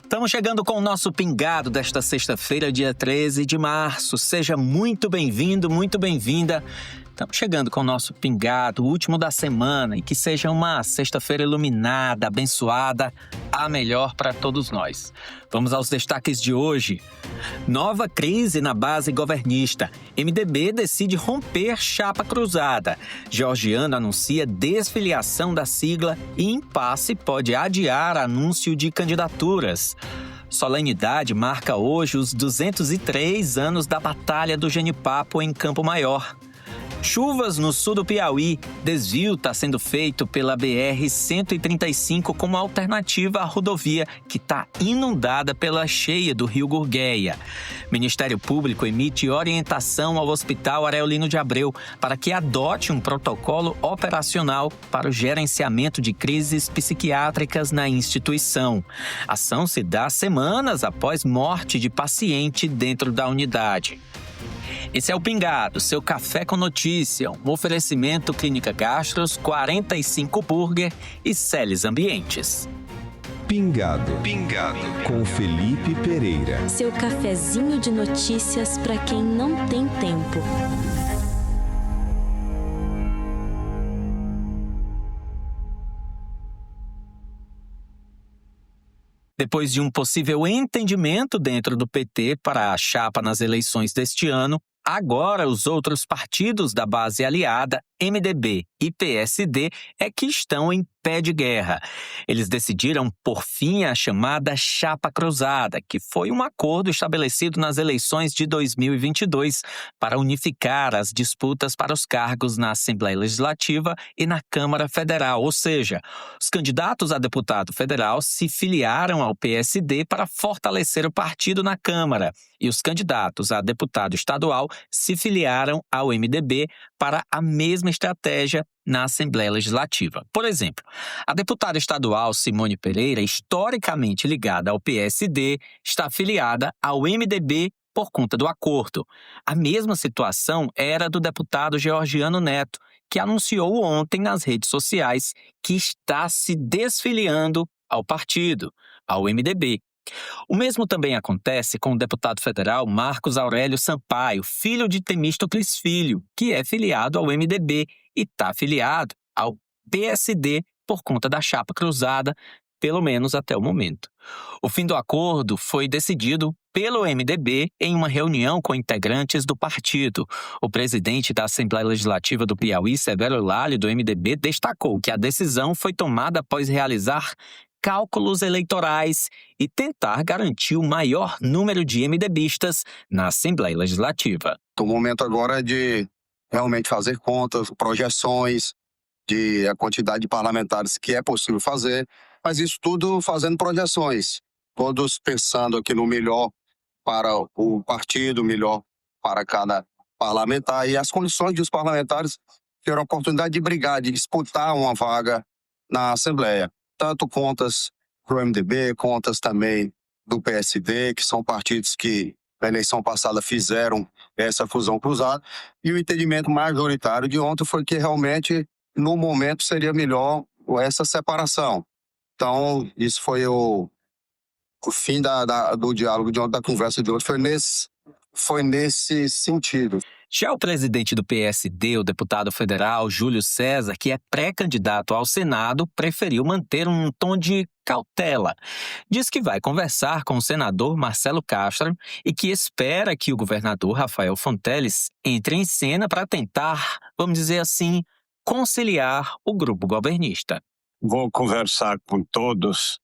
Estamos chegando com o nosso Pingado desta sexta-feira, dia 13 de março. Seja muito bem-vindo, muito bem-vinda. Estamos chegando com o nosso Pingado, o último da semana, e que seja uma sexta-feira iluminada, abençoada, a melhor para todos nós. Vamos aos destaques de hoje. Nova crise na base governista. MDB decide romper chapa cruzada. Georgiano anuncia desfiliação da sigla e impasse pode adiar anúncio de candidaturas. Solenidade marca hoje os 203 anos da Batalha do Genipapo em Campo Maior. Chuvas no sul do Piauí. Desvio está sendo feito pela BR-135 como alternativa à rodovia que está inundada pela cheia do Rio Gurgueia. Ministério Público emite orientação ao Hospital Areolino de Abreu para que adote um protocolo operacional para o gerenciamento de crises psiquiátricas na instituição. A ação se dá semanas após morte de paciente dentro da unidade. Esse é o Pingado, seu café com notícia, um oferecimento Clínica Gastros, 45 Burger e Celes Ambientes. Pingado. Com Felipe Pereira. Seu cafezinho de notícias para quem não tem tempo. Depois de um possível entendimento dentro do PT para a chapa nas eleições deste ano, agora os outros partidos da base aliada, MDB e PSD, é que estão em pé de guerra. Eles decidiram por fim a chamada chapa cruzada, que foi um acordo estabelecido nas eleições de 2022 para unificar as disputas para os cargos na Assembleia Legislativa e na Câmara Federal, ou seja, os candidatos a deputado federal se filiaram ao PSD para fortalecer o partido na Câmara e os candidatos a deputado estadual se filiaram ao MDB para a mesma estratégia na Assembleia Legislativa. Por exemplo, a deputada estadual Simone Pereira, historicamente ligada ao PSD, está filiada ao MDB por conta do acordo. A mesma situação era do deputado Georgiano Neto, que anunciou ontem nas redes sociais que está se desfiliando ao partido, ao MDB. O mesmo também acontece com o deputado federal Marcos Aurélio Sampaio, filho de Temístocles Filho, que é filiado ao MDB e está filiado ao PSD por conta da chapa cruzada, pelo menos até o momento. O fim do acordo foi decidido pelo MDB em uma reunião com integrantes do partido. O presidente da Assembleia Legislativa do Piauí, Severo Lali, do MDB, destacou que a decisão foi tomada após realizar cálculos eleitorais e tentar garantir o maior número de MDBistas na Assembleia Legislativa. O momento agora é de realmente fazer contas, projeções de a quantidade de parlamentares que é possível fazer, mas isso tudo fazendo projeções, todos pensando aqui no melhor para o partido, melhor para cada parlamentar e as condições dos parlamentares terem a oportunidade de brigar, de disputar uma vaga na Assembleia. Tanto contas para o MDB, contas também do PSD, que são partidos que na eleição passada fizeram essa fusão cruzada. E o entendimento majoritário de ontem foi que realmente, no momento, seria melhor essa separação. Então, isso foi o fim do diálogo de ontem, da conversa de ontem, foi nesse sentido. Já o presidente do PSD, o deputado federal Júlio César, que é pré-candidato ao Senado, preferiu manter um tom de cautela. Diz que vai conversar com o senador Marcelo Castro e que espera que o governador Rafael Fonteles entre em cena para tentar, vamos dizer assim, conciliar o grupo governista. Vou conversar com todos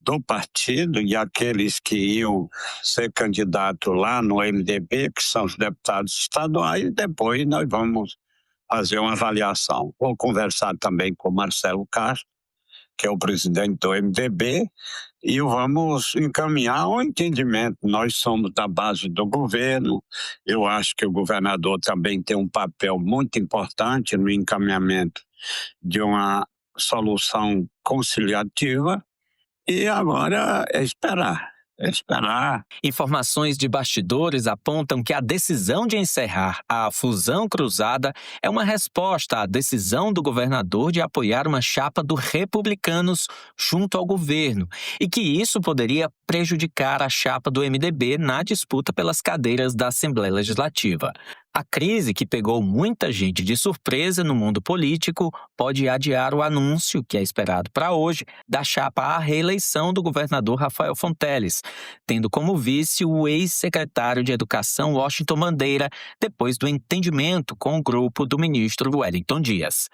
do partido e aqueles que iam ser candidato lá no MDB, que são os deputados estaduais, e depois nós vamos fazer uma avaliação. Vou conversar também com o Marcelo Castro, que é o presidente do MDB, e vamos encaminhar um entendimento. Nós somos da base do governo, eu acho que o governador também tem um papel muito importante no encaminhamento de uma solução conciliativa, e agora é esperar. esperar. Informações de bastidores apontam que a decisão de encerrar a fusão cruzada é uma resposta à decisão do governador de apoiar uma chapa do Republicanos junto ao governo e que isso poderia prejudicar a chapa do MDB na disputa pelas cadeiras da Assembleia Legislativa. A crise que pegou muita gente de surpresa no mundo político pode adiar o anúncio, que é esperado para hoje, da chapa à reeleição do governador Rafael Fonteles, tendo como vice o ex-secretário de Educação Washington Bandeira, depois do entendimento com o grupo do ministro Wellington Dias.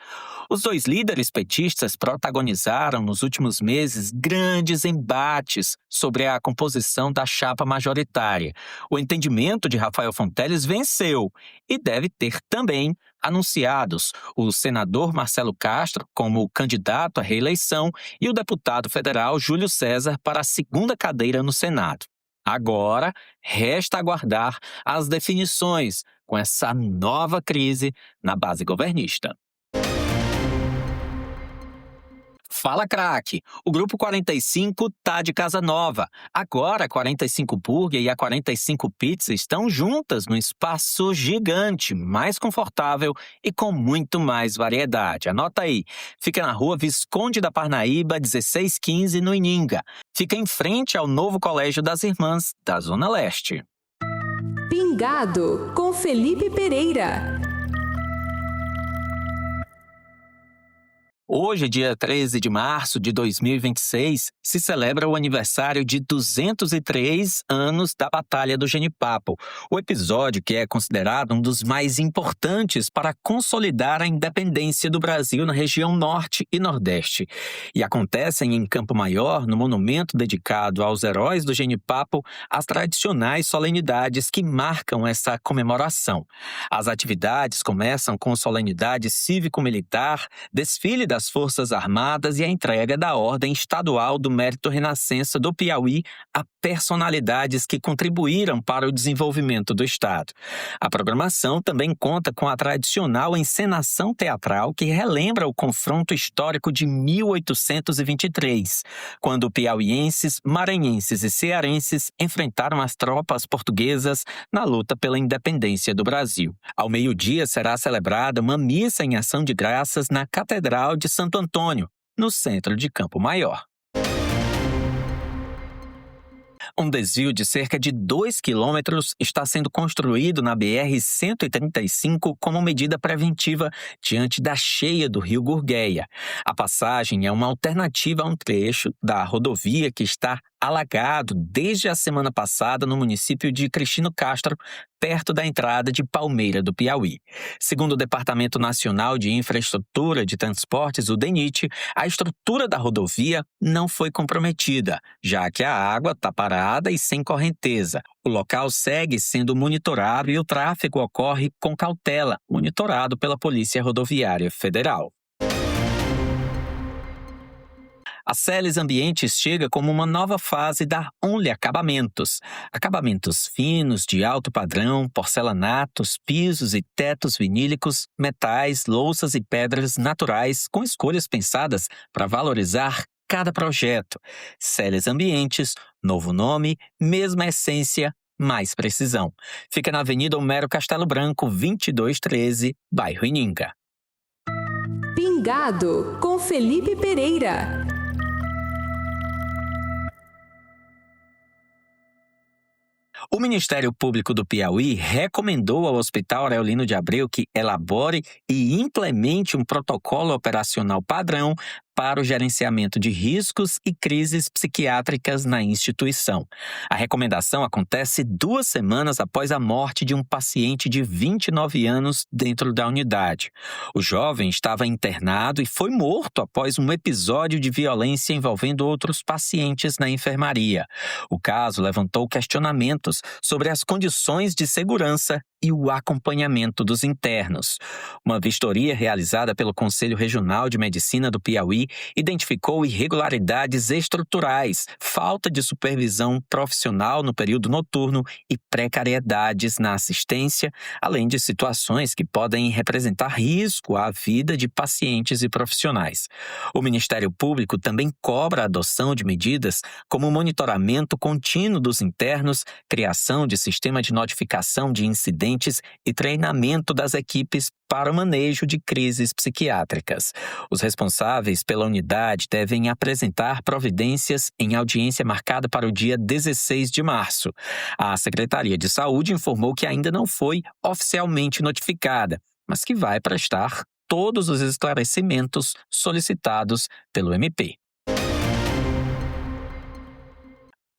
Os dois líderes petistas protagonizaram nos últimos meses grandes embates sobre a composição da chapa majoritária. O entendimento de Rafael Fonteles venceu e deve ter também anunciados o senador Marcelo Castro como candidato à reeleição e o deputado federal Júlio César para a segunda cadeira no Senado. Agora, resta aguardar as definições com essa nova crise na base governista. Fala, craque! O Grupo 45 tá de casa nova. Agora a 45 Burger e a 45 Pizza estão juntas num espaço gigante, mais confortável e com muito mais variedade. Anota aí. Fica na rua Visconde da Parnaíba, 1615, no Ininga. Fica em frente ao novo Colégio das Irmãs da Zona Leste. Pingado, com Felipe Pereira. Hoje, dia 13 de março de 2026, se celebra o aniversário de 203 anos da Batalha do Genipapo, o episódio que é considerado um dos mais importantes para consolidar a independência do Brasil na região Norte e Nordeste. E acontecem em Campo Maior, no monumento dedicado aos heróis do Genipapo, as tradicionais solenidades que marcam essa comemoração. As atividades começam com solenidade cívico-militar, desfile das Forças Armadas e a entrega da Ordem Estadual do Mérito Renascença do Piauí a personalidades que contribuíram para o desenvolvimento do Estado. A programação também conta com a tradicional encenação teatral que relembra o confronto histórico de 1823, quando piauienses, maranhenses e cearenses enfrentaram as tropas portuguesas na luta pela independência do Brasil. Ao meio-dia será celebrada uma missa em ação de graças na Catedral de Santo Antônio, no centro de Campo Maior. Um desvio de cerca de 2 quilômetros está sendo construído na BR-135 como medida preventiva diante da cheia do rio Gurgueia. A passagem é uma alternativa a um trecho da rodovia que está alagado desde a semana passada no município de Cristino Castro, perto da entrada de Palmeira do Piauí. Segundo o Departamento Nacional de Infraestrutura de Transportes, o DENIT, a estrutura da rodovia não foi comprometida, já que a água está parada e sem correnteza. O local segue sendo monitorado e o tráfego ocorre com cautela, monitorado pela Polícia Rodoviária Federal. A Celes Ambientes chega como uma nova fase da Only Acabamentos. Acabamentos finos, de alto padrão, porcelanatos, pisos e tetos vinílicos, metais, louças e pedras naturais com escolhas pensadas para valorizar cada projeto. Celes Ambientes, novo nome, mesma essência, mais precisão. Fica na Avenida Homero Castelo Branco, 2213, bairro Ininga. Pingado, com Felipe Pereira. O Ministério Público do Piauí recomendou ao Hospital Aurelino de Abreu que elabore e implemente um protocolo operacional padrão para o gerenciamento de riscos e crises psiquiátricas na instituição. A recomendação acontece 2 semanas após a morte de um paciente de 29 anos dentro da unidade. O jovem estava internado e foi morto após um episódio de violência envolvendo outros pacientes na enfermaria. O caso levantou questionamentos sobre as condições de segurança e o acompanhamento dos internos. Uma vistoria realizada pelo Conselho Regional de Medicina do Piauí identificou irregularidades estruturais, falta de supervisão profissional no período noturno e precariedades na assistência, além de situações que podem representar risco à vida de pacientes e profissionais. O Ministério Público também cobra a adoção de medidas como monitoramento contínuo dos internos, criação de sistema de notificação de incidentes e treinamento das equipes para o manejo de crises psiquiátricas. Os responsáveis pela unidade devem apresentar providências em audiência marcada para o dia 16 de março. A Secretaria de Saúde informou que ainda não foi oficialmente notificada, mas que vai prestar todos os esclarecimentos solicitados pelo MP.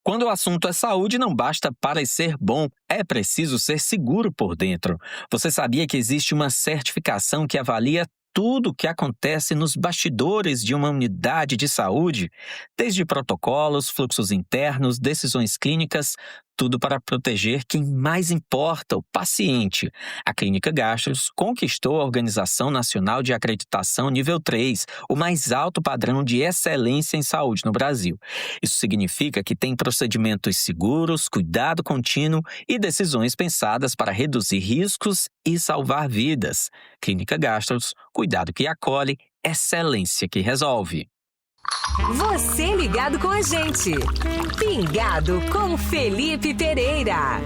Quando o assunto é saúde, não basta parecer bom, é preciso ser seguro por dentro. Você sabia que existe uma certificação que avalia tudo o que acontece nos bastidores de uma unidade de saúde? Desde protocolos, fluxos internos, decisões clínicas, tudo para proteger quem mais importa, o paciente. A Clínica Gastros conquistou a Organização Nacional de Acreditação Nível 3, o mais alto padrão de excelência em saúde no Brasil. Isso significa que tem procedimentos seguros, cuidado contínuo e decisões pensadas para reduzir riscos e salvar vidas. Clínica Gastros, cuidado que acolhe, excelência que resolve. Você ligado com a gente. Pingado com Felipe Pereira.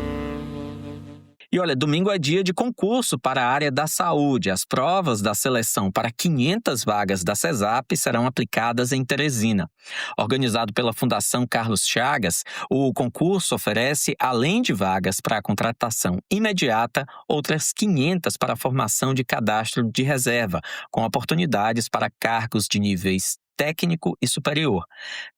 E olha, domingo é dia de concurso para a área da saúde. As provas da seleção para 500 vagas da CESAP serão aplicadas em Teresina. Organizado pela Fundação Carlos Chagas, o concurso oferece, além de vagas para a contratação imediata, outras 500 para a formação de cadastro de reserva, com oportunidades para cargos de níveis técnico e superior.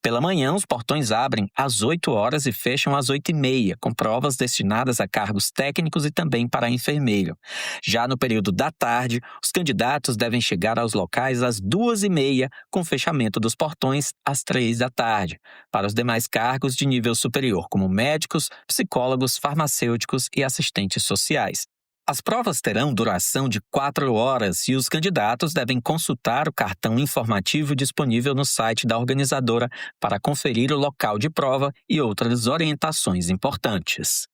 Pela manhã, os portões abrem às 8 horas e fecham às 8h30, com provas destinadas a cargos técnicos e também para enfermeiro. Já no período da tarde, os candidatos devem chegar aos locais às 2h30, com fechamento dos portões às 3 da tarde, para os demais cargos de nível superior, como médicos, psicólogos, farmacêuticos e assistentes sociais. As provas terão duração de 4 horas e os candidatos devem consultar o cartão informativo disponível no site da organizadora para conferir o local de prova e outras orientações importantes.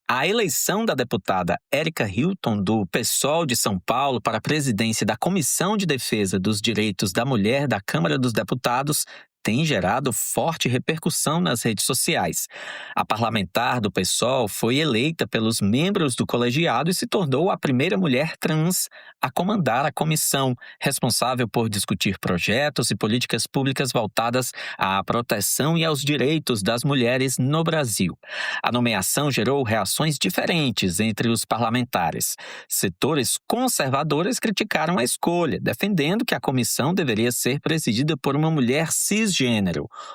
A eleição da deputada Érica Hilton, do PSOL de São Paulo, para a presidência da Comissão de Defesa dos Direitos da Mulher da Câmara dos Deputados tem gerado forte repercussão nas redes sociais. A parlamentar do PSOL foi eleita pelos membros do colegiado e se tornou a primeira mulher trans a comandar a comissão, responsável por discutir projetos e políticas públicas voltadas à proteção e aos direitos das mulheres no Brasil. A nomeação gerou reações diferentes entre os parlamentares. Setores conservadores criticaram a escolha, defendendo que a comissão deveria ser presidida por uma mulher cisgênero.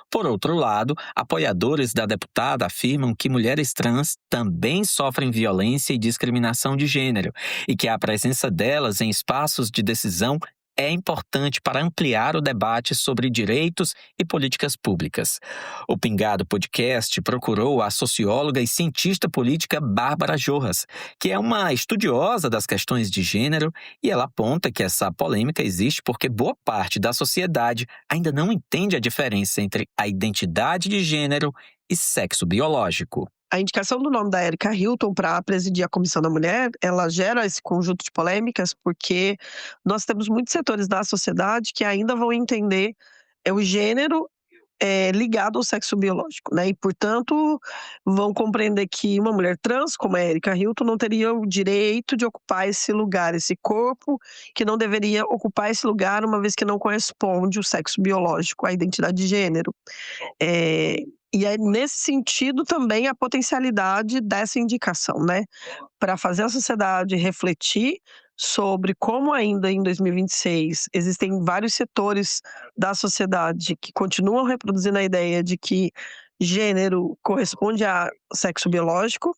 Por outro lado, apoiadores da deputada afirmam que mulheres trans também sofrem violência e discriminação de gênero e que a presença delas em espaços de decisão é importante para ampliar o debate sobre direitos e políticas públicas. O Pingado Podcast procurou a socióloga e cientista política Bárbara Jorras, que é uma estudiosa das questões de gênero, e ela aponta que essa polêmica existe porque boa parte da sociedade ainda não entende a diferença entre a identidade de gênero e sexo biológico. A indicação do nome da Érica Hilton para presidir a Comissão da Mulher, ela gera esse conjunto de polêmicas porque nós temos muitos setores da sociedade que ainda vão entender o gênero ligado ao sexo biológico, né? E, portanto, vão compreender que uma mulher trans, como a Érica Hilton, não teria o direito de ocupar esse lugar, esse corpo, que não deveria ocupar esse lugar, uma vez que não corresponde o sexo biológico à identidade de gênero. E é nesse sentido também a potencialidade dessa indicação, né? Para fazer a sociedade refletir sobre como ainda em 2026 existem vários setores da sociedade que continuam reproduzindo a ideia de que gênero corresponde a sexo biológico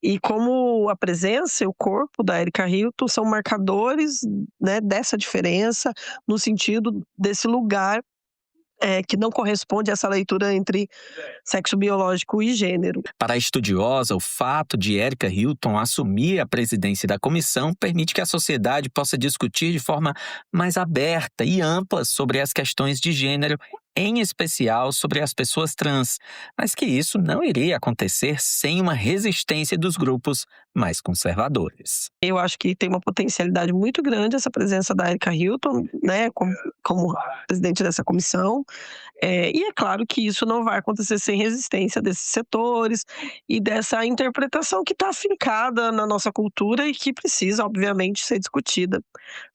e como a presença e o corpo da Érica Hilton são marcadores, né, dessa diferença no sentido desse lugar que não corresponde a essa leitura entre sexo biológico e gênero. Para a estudiosa, o fato de Erika Hilton assumir a presidência da comissão permite que a sociedade possa discutir de forma mais aberta e ampla sobre as questões de gênero, em especial sobre as pessoas trans, mas que isso não iria acontecer sem uma resistência dos grupos mais conservadores. Eu acho que tem uma potencialidade muito grande essa presença da Erika Hilton, né, como presidente dessa comissão, e é claro que isso não vai acontecer sem resistência desses setores e dessa interpretação que está afincada na nossa cultura e que precisa, obviamente, ser discutida,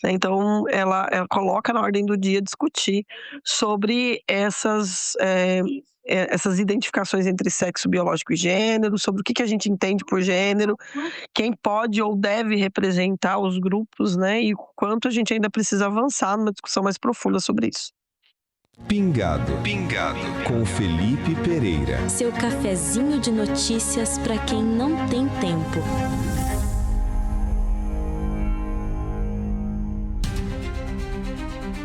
né? Então, ela coloca na ordem do dia discutir sobre essas identificações entre sexo biológico e gênero, sobre o que a gente entende por gênero, quem pode ou deve representar os grupos, né, e o quanto a gente ainda precisa avançar numa discussão mais profunda sobre isso. Pingado com Felipe Pereira. Seu cafezinho de notícias para quem não tem tempo.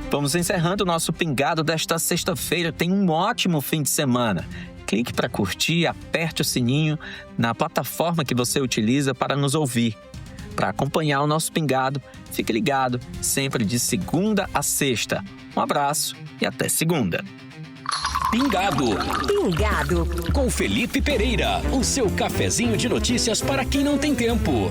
Vamos encerrando o nosso Pingado desta sexta-feira. Tenha um ótimo fim de semana. Clique para curtir, aperte o sininho na plataforma que você utiliza para nos ouvir. Para acompanhar o nosso Pingado, fique ligado, sempre de segunda a sexta. Um abraço e até segunda. Pingado com Felipe Pereira, o seu cafezinho de notícias para quem não tem tempo.